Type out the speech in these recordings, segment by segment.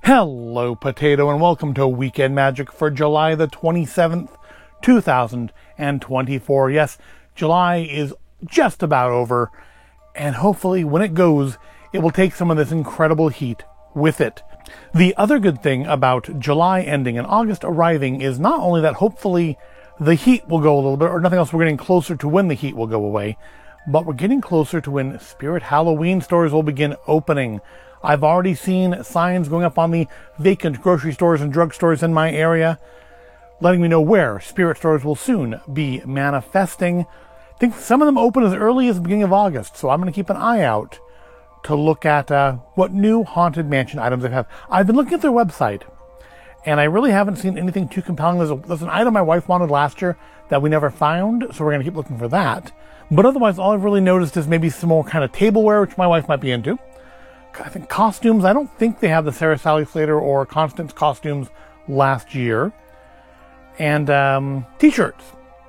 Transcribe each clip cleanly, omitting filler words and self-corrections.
Hello, Potato, and welcome to Weekend Magic for July the 27th, 2024. Yes, July is just about over, and hopefully when it goes, it will take some of this incredible heat with it. The other good thing about July ending and August arriving is not only that hopefully the heat will go a little bit, or nothing else, we're getting closer to when the heat will go away, but we're getting closer to when Spirit Halloween stores will begin opening. I've already seen signs going up on the vacant grocery stores and drugstores in my area, letting me know where Spirit stores will soon be manifesting. I think some of them open as early as the beginning of August, so I'm going to keep an eye out to look at what new Haunted Mansion items they have. I've been looking at their website, and I really haven't seen anything too compelling. There's an item my wife wanted last year that we never found, so we're going to keep looking for that. But otherwise, all I've really noticed is maybe some more kind of tableware, which my wife might be into. I think costumes, I don't think they have the Sarah Sally Slater or Constance costumes last year. And t-shirts,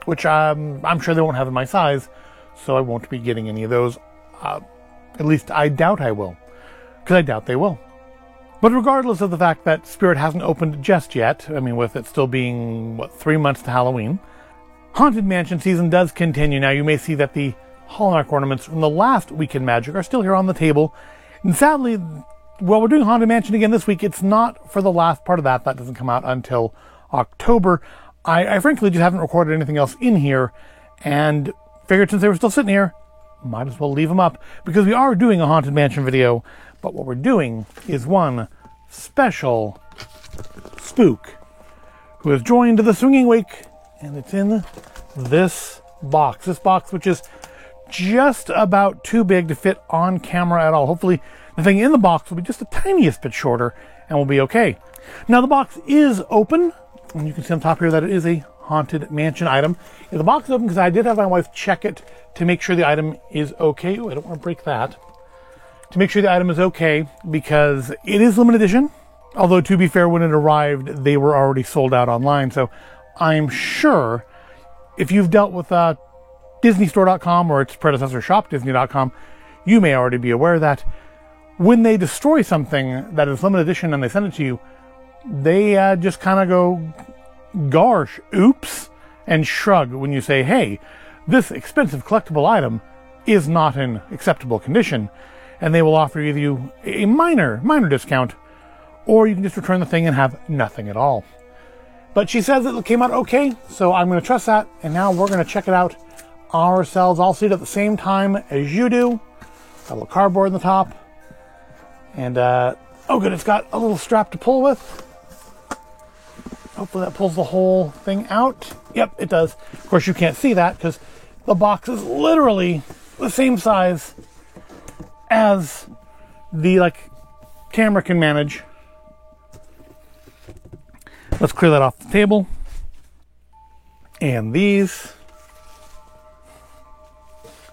which I'm sure they won't have in my size, so I won't be getting any of those. At least I doubt I will, because I doubt they will. But regardless of the fact that Spirit hasn't opened just yet, I mean, with it still being, 3 months to Halloween, Haunted Mansion season does continue. Now, you may see that the Hallmark ornaments from the last Weekend Magic are still here on the table. And sadly, while we're doing Haunted Mansion again this week, it's not for the last part of that. That doesn't come out until October. I frankly just haven't recorded anything else in here, and figured since they were still sitting here, might as well leave them up, because we are doing a Haunted Mansion video, but what we're doing is one special spook who has joined the Swinging Wake, and it's in this box. This box, which is just about too big to fit on camera at all. Hopefully the thing in the box will be just the tiniest bit shorter and we'll be okay. Now the box is open, and you can see on top here that it is a Haunted Mansion item. And the box is open because I did have my wife check it to make sure the item is okay. Ooh, I don't want to break that. To make sure the item is okay, because it is limited edition. Although, to be fair, when it arrived, they were already sold out online. So I'm sure if you've dealt with DisneyStore.com or its predecessor ShopDisney.com, you may already be aware that when they destroy something that is limited edition and they send it to you, they just kind of go, gosh, oops, and shrug when you say, hey, this expensive collectible item is not in acceptable condition, and they will offer you a minor discount, or you can just return the thing and have nothing at all. But she says it came out okay, so I'm going to trust that, and now we're going to check it out ourselves. I'll see it at the same time as you do. Got a little cardboard on the top, and oh good, it's got a little strap to pull with. Hopefully that pulls the whole thing out. Yep, it does. Of course, you can't see that because the box is literally the same size as the camera can manage. Let's clear that off the table. And these.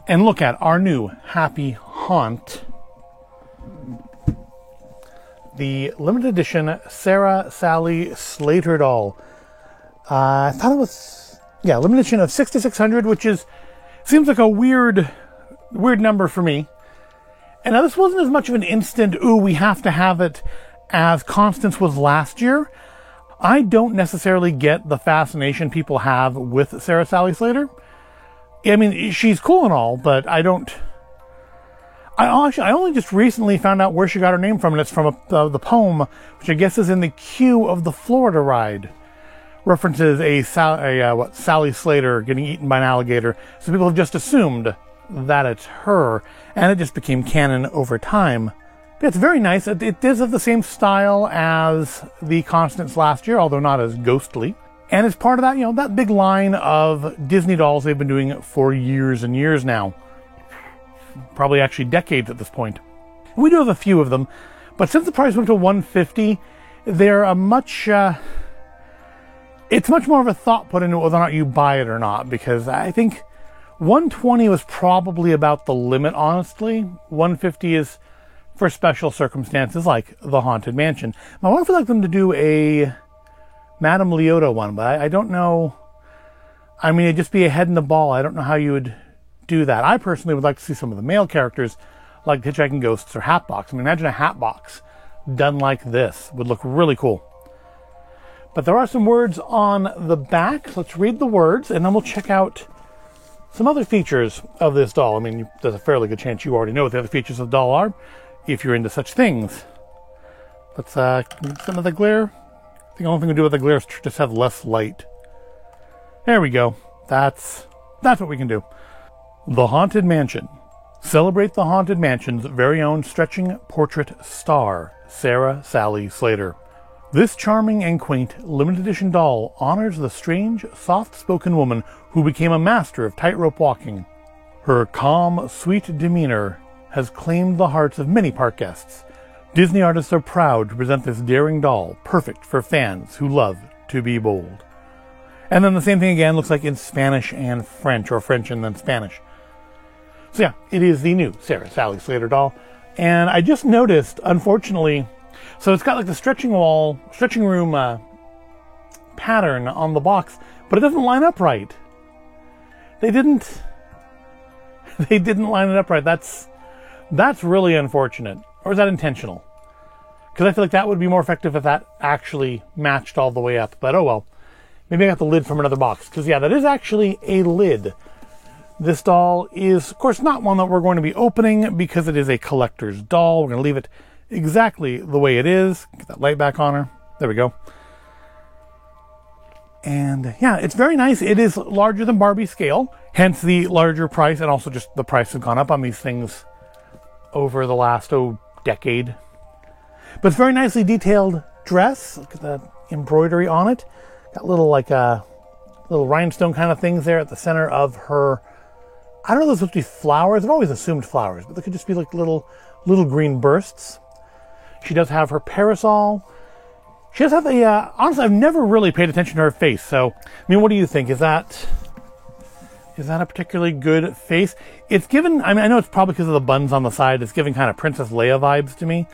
And look at our new Happy Haunt. The limited edition Sarah Sally Slater doll. I thought it was, limited edition of 6,600, which seems like a weird number for me. And now this wasn't as much of an instant, ooh, we have to have it, as Constance was last year. I don't necessarily get the fascination people have with Sarah Sally Slater. I mean, she's cool and all, but I only just recently found out where she got her name from, and it's from the poem, which I guess is in the queue of the Florida ride. References Sally Slater getting eaten by an alligator. So people have just assumed that it's her, and it just became canon over time. But it's very nice. It is of the same style as the Constance last year, although not as ghostly. And it's part of that, that big line of Disney dolls they've been doing for years and years now. Probably actually decades at this point. And we do have a few of them, but since the price went to $150, they're it's much more of a thought put into whether or not you buy it or not, because I think $120 was probably about the limit, honestly. $150 is for special circumstances like the Haunted Mansion. I wonder if I'd like them to do a Madame Leota one, but I don't know. I mean, it'd just be a head in the ball. I don't know how you would do that. I personally would like to see some of the male characters, like Hitchhiking Ghosts or Hatbox. I mean, imagine a Hatbox done like this would look really cool. But there are some words on the back. Let's read the words, and then we'll check out some other features of this doll. I mean, there's a fairly good chance you already know what the other features of the doll are, if you're into such things. Let's some of the glare. The only thing we do with the glare is just have less light. There we go. That's what we can do. The Haunted Mansion. Celebrate the Haunted Mansion's very own stretching portrait star, Sarah Sally Slater. This charming and quaint limited edition doll honors the strange, soft-spoken woman who became a master of tightrope walking. Her calm, sweet demeanor has claimed the hearts of many park guests. Disney artists are proud to present this daring doll, perfect for fans who love to be bold. And then the same thing again looks like in Spanish and French, or French and then Spanish. So yeah, it is the new Sarah Sally Slater doll. And I just noticed, unfortunately, so it's got like the stretching room pattern on the box, but it doesn't line up right. They didn't line it up right. That's really unfortunate. Or is that intentional? Because I feel like that would be more effective if that actually matched all the way up. But oh well. Maybe I got the lid from another box. Because yeah, that is actually a lid. This doll is, of course, not one that we're going to be opening because it is a collector's doll. We're going to leave it exactly the way it is. Get that light back on her. There we go. And yeah, it's very nice. It is larger than Barbie scale, hence the larger price, and also just the price has gone up on these things over the last decade. But it's very nicely detailed dress. Look at the embroidery on it. Got little little rhinestone kind of things there at the center of her. I don't know if those supposed to be flowers. I've always assumed flowers, but they could just be like little green bursts. She does have her parasol. She does have a, honestly, I've never really paid attention to her face. So, I mean, what do you think? Is that a particularly good face? It's given, I mean, I know it's probably because of the buns on the side. It's giving kind of Princess Leia vibes to me.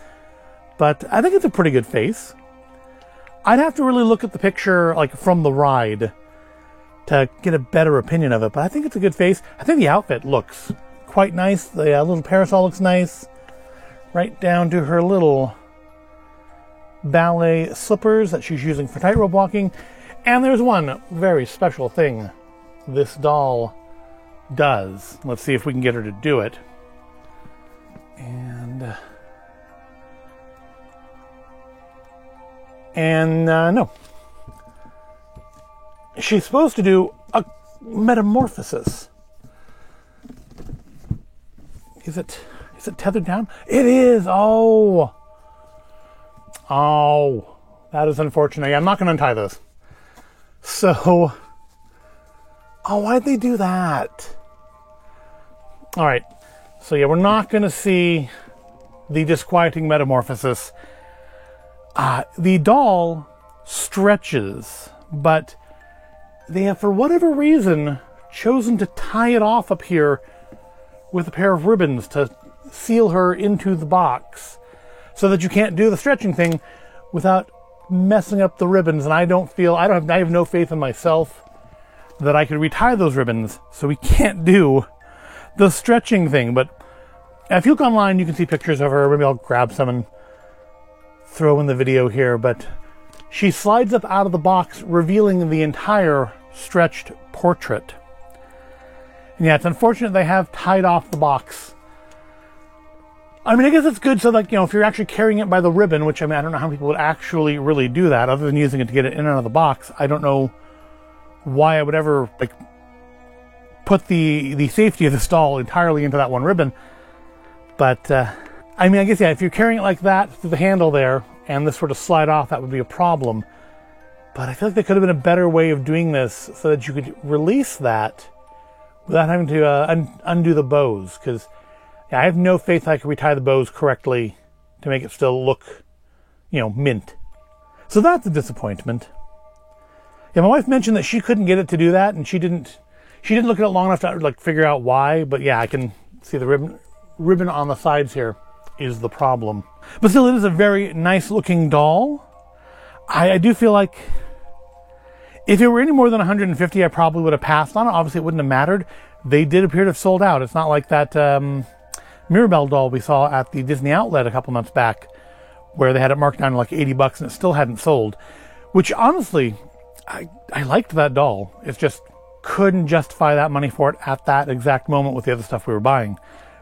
But I think it's a pretty good face. I'd have to really look at the picture, like, from the ride to get a better opinion of it. But I think it's a good face. I think the outfit looks quite nice. The little parasol looks nice. Right down to her little ballet slippers that she's using for tightrope walking. And there's one very special thing this doll does. Let's see if we can get her to do it. And no. She's supposed to do a metamorphosis. Is it tethered down? It is! Oh, that is unfortunate. I'm not going to untie this. So, why'd they do that? All right. So yeah, we're not going to see the disquieting metamorphosis. The doll stretches, but they have, for whatever reason, chosen to tie it off up here with a pair of ribbons to seal her into the box so that you can't do the stretching thing without messing up the ribbons. And I have no faith in myself that I could retie those ribbons, so we can't do the stretching thing. But if you look online, you can see pictures of her. Maybe I'll grab some and throw in the video here. But she slides up out of the box, revealing the entire stretched portrait. And yeah, it's unfortunate they have tied off the box. I mean, I guess it's good so that, if you're actually carrying it by the ribbon, which, I mean, I don't know how people would actually really do that other than using it to get it in and out of the box. I don't know why I would ever, put the safety of the stall entirely into that one ribbon. But, I mean, I guess, yeah, if you're carrying it like that through the handle there and this were to slide off, that would be a problem. But I feel like there could have been a better way of doing this so that you could release that without having to undo the bows. Because I have no faith I could retie the bows correctly to make it still look, mint. So that's a disappointment. Yeah, my wife mentioned that she couldn't get it to do that, and she didn't look at it long enough to figure out why. But yeah, I can see the ribbon on the sides here is the problem. But still, it is a very nice looking doll. I do feel like if it were any more than 150, I probably would have passed on it. Obviously, it wouldn't have mattered. They did appear to have sold out. It's not like that Mirabelle doll we saw at the Disney Outlet a couple months back, where they had it marked down to like 80 bucks and it still hadn't sold, which honestly, I liked that doll. It's just couldn't justify that money for it at that exact moment with the other stuff we were buying.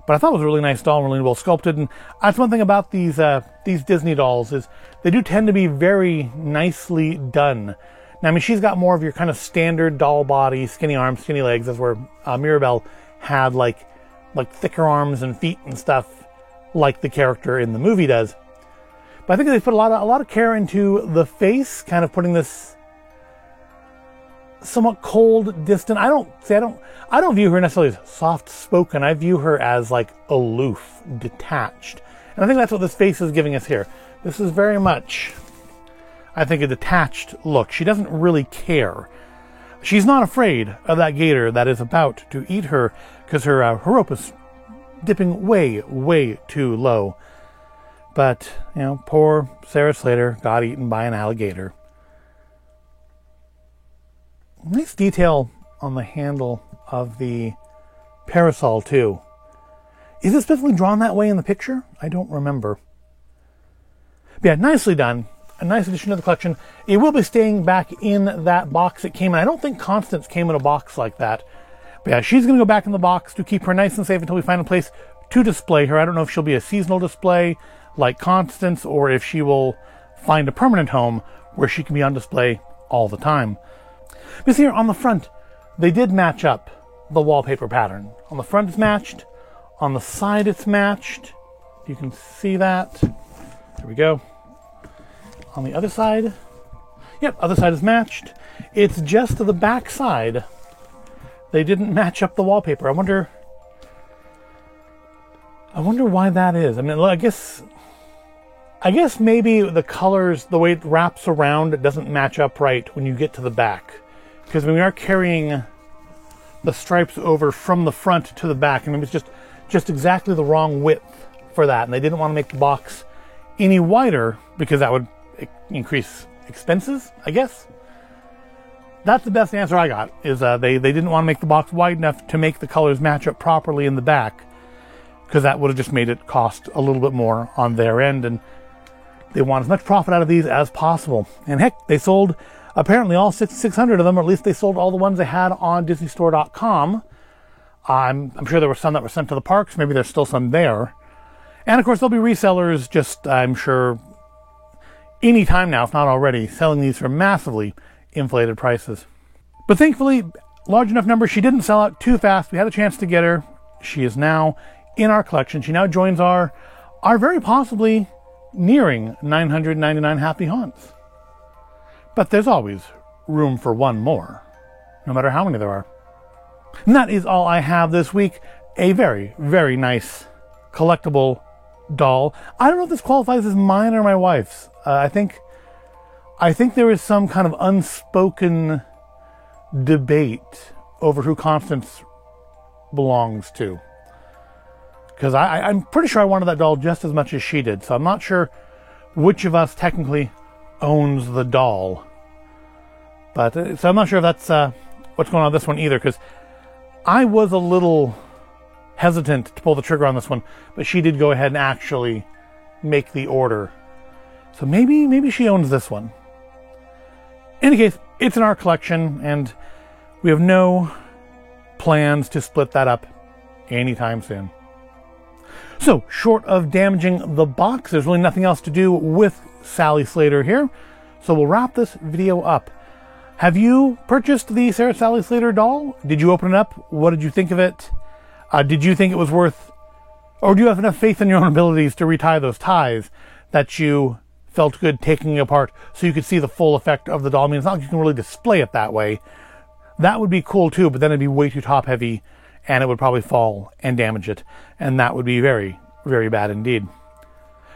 But I thought it was a really nice doll, really well sculpted. And that's one thing about these Disney dolls is they do tend to be very nicely done. Now, I mean, she's got more of your kind of standard doll body, skinny arms, skinny legs, as where Mirabelle had like thicker arms and feet and stuff like the character in the movie does. But I think they put a lot of care into the face, kind of putting this somewhat cold, distant. I don't view her necessarily as soft-spoken. I view her as like aloof, detached. And I think that's what this face is giving us here. This is very much, I think, a detached look. She doesn't really care. She's not afraid of that gator that is about to eat her because her rope is dipping way, way too low. But, you know, poor Sarah Slater got eaten by an alligator. Nice detail on the handle of the parasol, too. Is it specifically drawn that way in the picture? I don't remember. But yeah, nicely done. A nice addition to the collection. It will be staying back in that box it came in. I don't think Constance came in a box like that. But yeah, she's going to go back in the box to keep her nice and safe until we find a place to display her. I don't know if she'll be a seasonal display like Constance or if she will find a permanent home where she can be on display all the time. Because here on the front, they did match up the wallpaper pattern. On the front it's matched. On the side it's matched. You can see that. There we go. On the other side, yep, other side is matched. It's just the back side. They didn't match up the wallpaper. I wonder why that is. I mean, I guess maybe the colors, the way it wraps around, it doesn't match up right when you get to the back. Because when we are carrying the stripes over from the front to the back, I mean, it's just exactly the wrong width for that. And they didn't want to make the box any wider because that would increase expenses, I guess. That's the best answer I got, is they didn't want to make the box wide enough to make the colors match up properly in the back, because that would have just made it cost a little bit more on their end, and they want as much profit out of these as possible. And heck, they sold apparently all 600 of them, or at least they sold all the ones they had on DisneyStore.com. I'm sure there were some that were sent to the parks. Maybe there's still some there. And of course, there'll be resellers just, I'm sure, any time now, if not already, selling these for massively inflated prices. But thankfully, large enough number, she didn't sell out too fast. We had a chance to get her. She is now in our collection. She now joins our very possibly nearing 999 Happy Haunts. But there's always room for one more, no matter how many there are. And that is all I have this week. A very, very nice collectible doll. I don't know if this qualifies as mine or my wife's. I think there is some kind of unspoken debate over who Constance belongs to. Because I'm pretty sure I wanted that doll just as much as she did. So I'm not sure which of us technically owns the doll. But so I'm not sure if that's what's going on with this one either. Because I was a little hesitant to pull the trigger on this one. But she did go ahead and actually make the order. So maybe she owns this one. In any case, it's in our collection. And we have no plans to split that up anytime soon. So, short of damaging the box, there's really nothing else to do with Sally Slater here. So we'll wrap this video up. Have you purchased the Sarah Sally Slater doll? Did you open it up? What did you think of it? Did you think it was worth, or do you have enough faith in your own abilities to retie those ties that you felt good taking it apart so you could see the full effect of the doll? I mean, it's not like you can really display it that way. That would be cool too, but then it'd be way too top heavy and it would probably fall and damage it. And that would be very, very bad indeed.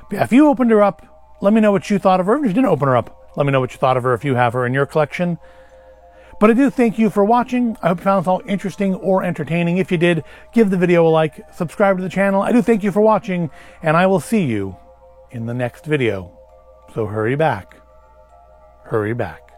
But yeah, if you opened her up, let me know what you thought of her. If you didn't open her up, let me know what you thought of her if you have her in your collection. But I do thank you for watching. I hope you found this all interesting or entertaining. If you did, give the video a like, subscribe to the channel. I do thank you for watching, and I will see you in the next video. So hurry back. Hurry back.